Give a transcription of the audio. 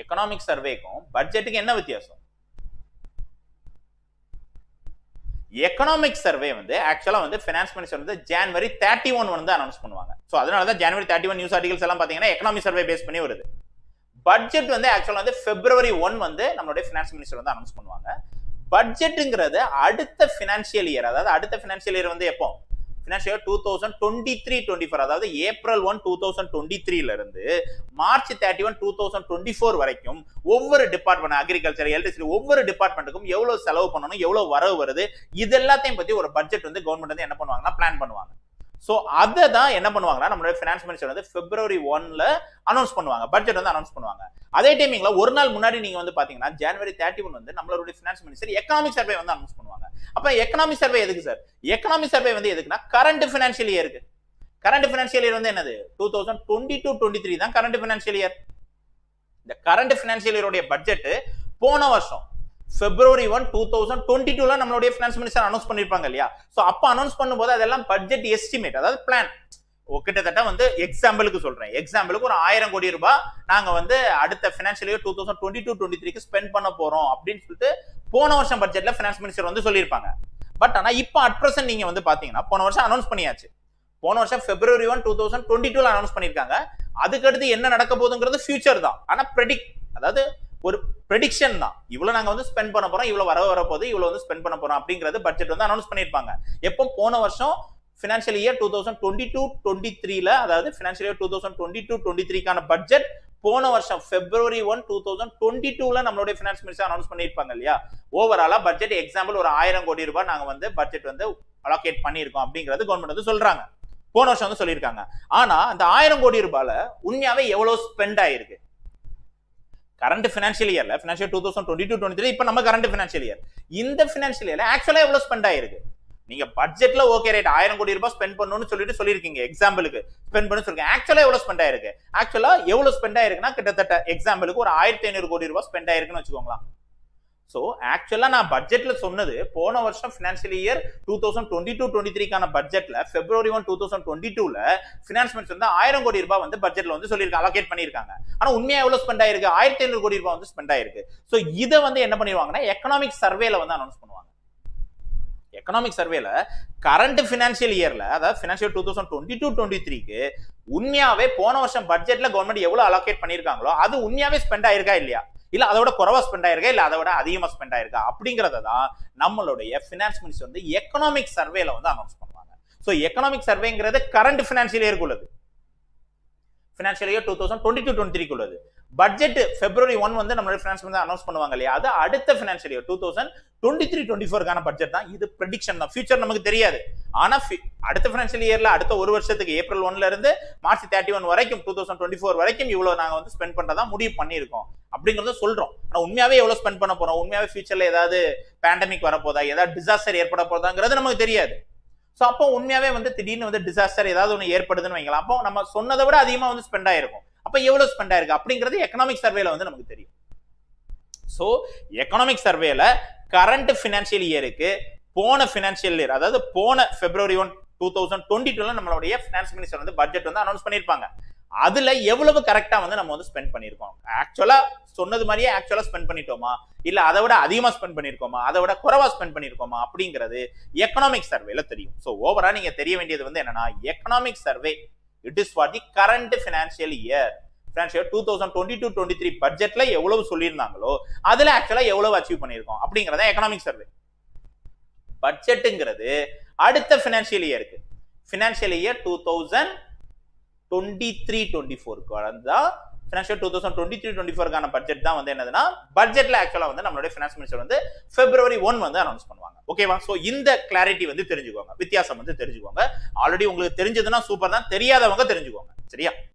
Economic சர்வேக்கும் பட்ஜெட்டுக்கு என்ன வித்தியாசம்? எக்கனாமிக் சர்வே வந்து ஆக்சுவலா வந்து ஃபைனான்ஸ் மினிஸ்டர் வந்து ஜனவரி 31 வந்து அனௌன்ஸ் பண்ணுவாங்க. சோ அதனால தான் ஜனவரி 31 நியூஸ் ஆர்டிகல்ஸ் எல்லாம் பாத்தீங்கன்னா எக்கனாமிக் சர்வே பேஸ் பண்ணி வருது. பட்ஜெட் வந்து ஆக்சுவலா வந்து பிப்ரவரி 1 வந்து நம்மளுடைய ஃபைனான்ஸ் மினிஸ்டர் வந்து அனௌன்ஸ் பண்ணுவாங்க. பட்ஜெட்ங்கிறது அடுத்த ஃபினான்ஷியல் இயர், அதாவது அடுத்த ஃபினான்ஷியல் இயர் வந்து எப்போ? ஃபினான்ஷியல் இயர் 2023-24, அதாவது ஏப்ரல் 1 2023ல இருந்து மார்ச் 31 2024 வரைக்கும் ஒவ்வொரு டிபார்ட்மெண்ட், அக்ரிகல்ச்சர், எலக்ட்ரிசிட்டி, ஒவ்வொரு டிபார்ட்மெண்ட்டுக்கும் எவ்வளவு செலவு பண்ணணும், எவ்வளவு வரவு வருது, இது எல்லாத்தையும் பத்தி ஒரு பட்ஜெட் வந்து கவர்மெண்ட் வந்து என்ன பண்ணுவாங்கன்னா பிளான் பண்ணுவாங்க. சோ அதை தான் என்ன பண்ணுவாங்கன்னா நம்மளுடைய ஃபைனான்ஸ் மினிஸ்டர் வந்து பிப்ரவரி 1ல அனௌன்ஸ் பண்ணுவாங்க, பட்ஜெட் வந்து அனௌன்ஸ் பண்ணுவாங்க. அதே டைமிங்ல ஒரு நாள் முன்னாடி நீங்க வந்து பாத்தீங்கன்னா ஜனவரி 31 வந்து நம்மளுடைய ஃபைனான்ஸ் மினிஸ்டர் எக்கனாமிக் சர்வே வந்து அனௌன்ஸ் பண்ணுவாங்க. அப்ப எக்கனாமிக் சர்வே எதுக்கு சார்? எக்கனாமிக் சர்வே வந்து எதுக்குன்னா கரண்ட் ஃபினான்ஷியல் இயருக்கு. கரண்ட் ஃபினான்ஷியல் இயர் வந்து என்னது? 2022-23 தான் கரண்ட் ஃபினான்ஷியல் இயர். இந்த கரண்ட் ஃபினான்ஷியல் இயருடைய பட்ஜெட் போன வருஷம் பிப்ரவரி 1 2022ல நம்மளுடைய ஃபைனான்ஸ் மினிஸ்டர் அனௌன்ஸ் பண்ணிருப்பாங்க இல்லையா? சோ அப்ப அனௌன்ஸ் பண்ணும்போது அதெல்லாம் பட்ஜெட் எஸ்டிமேட், அதாவது பிளான். கிட்டத்தட்ட வந்து எக்ஸாம்பிளுக்கு சொல்றேன், எக்ஸாம்பிளுக்கு ஒரு 1000 கோடி ரூபாய் நாங்க வந்து அடுத்த ஃபைனான்ஷியல் இயர் 2022-23க்கு ஸ்பெண்ட் பண்ண போறோம் அப்படின்னு சொல்லிட்டு போன வருஷம் பட்ஜெட்ல ஃபைனான்ஸ் மினிஸ்டர் வந்து சொல்லியிருப்பாங்க. பட் ஆனா இப்ப அட் பிரசன்ட் நீங்க வந்து பாத்தீங்கன்னா போன வருஷம் அனௌன்ஸ் பண்ணியாச்சு. போன வருஷம் பிப்ரவரி 1 2022ல அனௌன்ஸ் பண்ணிருக்காங்க. அதுக்கு அடுத்து என்ன நடக்க போகுதுங்கிறது ஃபியூச்சர் தான். ஆனா அதாவது ஒரு ப்ரெடிக்ஷன் தான். இவ்வளவு நாங்க வந்து ஸ்பெண்ட் பண்ண போறோம், இவ்வளவு வர போது, இவ்வளவு வந்து ஸ்பெண்ட் பண்ண போறோம் அப்படிங்கறது பட்ஜெட் வந்து அனௌன்ஸ் பண்ணிருப்பாங்க. எப்போ? போன வருஷம் ஃபினான்ஷியல் இயர் 2022-23ல, அதாவது ஃபினான்ஷியல் இயர் 2022-23க்கான பட்ஜெட் போன வருஷம் பிப்ரவரி 1 2022ல நம்மளுடைய ஃபைனான்ஸ் மினிஸ்டர் அனௌன்ஸ் பண்ணிருப்பாங்க இல்லையா? ஓவராலா பட்ஜெட் எக்ஸாம்பிள் ஒரு 1000 கோடி ரூபாய் நாங்க வந்து பட்ஜெட் வந்து அலோகேட் பண்ணிருக்கோம் அப்படிங்கறது கவர்மெண்ட் வந்து சொல்றாங்க. போன வருஷம் வந்து சொல்லியிருக்காங்க. ஆனா அந்த 1000 கோடி ரூபாயில உண்மையாவே எவ்வளவு ஸ்பெண்ட் ஆயிருக்கு? கரண்ட் ஃபினான்ஷியல் இயர்ல, ஃபினான்ஷியல் 2022-23, இப்ப நம்ம கரண்ட் ஃபினான்ஷியல் இயர், இந்த ஃபினான்ஷியல் இயர்ல ஆக்சுவலா எவ்வளவு ஸ்பெண்ட் ஆயிருக்கு? நீங்க பட்ஜெட்ல ஓகே ரைட் 1000 கோடி ரூபாய் ஸ்பெண்ட் பண்ணணும்னு சொல்லிருக்கீங்க, எக்ஸாம்பிளுக்கு ஸ்பெண்ட் பண்ணு சொல்லுங்க. ஆக்சுவலா எவ்வளவு ஸ்பெண்ட் ஆயிருக்கு? ஆக்சுவலா எவ்வளவு ஸ்பெண்ட் ஆயிருக்குன்னா கிட்டத்தட்ட எக்ஸாம்பிளுக்கு ஒரு 1500 கோடி ரூபாய் ஸ்பெண்ட் ஆயிருக்குன்னு வச்சுக்கோங்களா. சோ ஆக்சுவலா நான் பட்ஜெட்ல சொன்னது போன வருஷம் ஃபினான்ஷியல் இயர் 2022-23க்கான பட்ஜெட்ல பிப்ரவரி 1 2022ல ஃபினான்ஸ் மினிஸ்டர் வந்து 1000 கோடி ரூபாய் வந்து பட்ஜெட்ல வந்து சொல்லியிருக்காங்க, அலோகேட் பண்ணிருக்காங்க. ஆனா உண்மையா எவ்வளவு ஸ்பெண்ட் ஆயிருக்கு? 1500 கோடி ரூபாய் வந்து ஸ்பெண்ட் ஆயிருக்கு. சோ இதை வந்து என்ன பண்ணிடுவாங்கன்னா எக்கனாமிக் சர்வேல வந்து அனௌன்ஸ் பண்ணுவாங்க. எக்கனாமிக் சர்வேல கரண்ட் ஃபினான்ஷியல் இயர்ல, அதாவது ஃபினான்ஷியல் 2022-23க்கு உண்மையாவே போன வருஷம் பட்ஜெட்ல கவர்மெண்ட் எவ்வளவு அலோகேட் பண்ணிருக்காங்களோ அது உண்மையாவே ஸ்பெண்ட் ஆயிருக்கா இல்லையா? இல்ல அதோட குறைவா ஸ்பெண்ட் ஆயிருக்கா, இல்ல அதோட அதிகமா ஸ்பெண்ட் ஆயிருக்கா அப்படிங்கறத தான் நம்மளுடைய ஃபைனான்ஸ் மினிஸ்டர் வந்து எக்கனாமிக் சர்வேல வந்து அனௌன்ஸ் பண்ணுவாங்க. சோ எக்கனாமிக் சர்வேங்கிறது கரண்ட் ஃபினான்ஷியல் இயருக்கு உள்ளது, ஃபினான்ஷியல் இயர் 2022-23க்கு உள்ளது. பட்ஜெட் பிப்ரவரி 1 வந்து நம்மளுடைய ஃபைனான்ஸ் மினிஸ்டர் அனௌன்ஸ் பண்ணுவாங்க இல்லையா? அது அடுத்த ஃபினான்ஷியல் இயர் 2023-24க்கான பட்ஜெட் தான். இது ப்ரெடிக்ஷன் தான், ஃபியூச்சர் நமக்கு தெரியாது. ஆனா அடுத்த ஃபினான்ஷியல் இயர்ல அடுத்த ஒரு வருஷத்துக்கு ஏப்ரல் 1ல இருந்து மார்ச் 31 வரைக்கும் 2024 வரைக்கும் இவ்வளவு நாங்க வந்து ஸ்பெண்ட் பண்றதா முடிவு பண்ணிருக்கோம் அப்படிங்கறத சொல்றோம். ஆனா உண்மையாவே எவ்வளவு ஸ்பெண்ட் பண்ண போறோம், உண்மையாவே ஃபியூச்சர்ல ஏதாவது பேண்டமிக் வரப்போதா, ஏதாவது டிசாஸ்டர் ஏற்பட போதாங்கிறது நமக்கு தெரியாது. சோ அப்போ உண்மையாவே வந்து திடீர்னு வந்து டிசாஸ்டர் ஏதாவது ஒண்ணு ஏற்படுதுன்னு வைங்களா, அப்போ நம்ம சொன்னதை விட அதிகமா வந்து ஸ்பெண்ட் ஆயிருக்கும். அப்ப எவ்வளவு ஸ்பெண்ட் ஆயிருக்கு அப்படிங்கிறது எக்கனாமிக் சர்வேல வந்து நமக்கு தெரியும். சோ எக்கனாமிக் சர்வேல கரண்ட் ஃபினான்ஷியல் இயருக்கு போன ஃபினான்ஷியல் இயர், அதாவது போன பிப்ரவரி 1 2022ல நம்மளுடைய ஃபைனான்ஸ் மினிஸ்டர் வந்து பட்ஜெட் வந்து அனௌன்ஸ் பண்ணிருப்பாங்க. அதுல எவ்வளவு கரெக்டா வந்து நம்ம வந்து ஸ்பெண்ட் பண்ணிருக்கோம், ஆக்சுவலா சொன்னது மாதிரியே ஆக்சுவலா ஸ்பெண்ட் பண்ணிட்டோமா, இல்ல அதை விட அதிகமா ஸ்பெண்ட் பண்ணிருக்கோமா, அதை விட குறைவா ஸ்பெண்ட் பண்ணிருக்கோமா அப்படிங்கிறது எக்கனாமிக் சர்வேல தெரியும். சோ ஓவரா நீங்க தெரிய வேண்டியது வந்து என்னன்னா economic survey it is for the current financial year. Financial 2022-23 பட்ஜெட்ல எவ்வளவு சொல்லியிருந்தாங்களோ அதுல ஆக்சுவலா எவ்வளவு அச்சீவ் பண்ணிருக்கோம் அப்படிங்கறத எக்கனாமிக் சர்வே. பட்ஜெட்ங்கிறது அடுத்த ஃபினான்ஷியல் இயருக்கு, ஃபினான்ஷியல் இயர் 2023-24க்கு தான் ஃபினான்ஷியல் 2023-24க்கான பட்ஜெட் தான் வந்து என்னதுன்னா பட்ஜெட்ல ஆக்சுவலா வந்து நம்மளுடைய ஃபைனான்ஸ் மினிஸ்டர் வந்து பிப்ரவரி 1 வந்து அனௌன்ஸ் பண்ணுவாங்க. ஓகேவா? சோ இந்த கிளாரிட்டி வந்து தெரிஞ்சுக்கோங்க, வித்தியாசம் வந்து தெரிஞ்சுக்கோங்க. ஆல்ரெடி உங்களுக்கு தெரிஞ்சதுன்னா சூப்பர் தான், தெரியாதவங்க தெரிஞ்சுக்கோங்க. சரியா?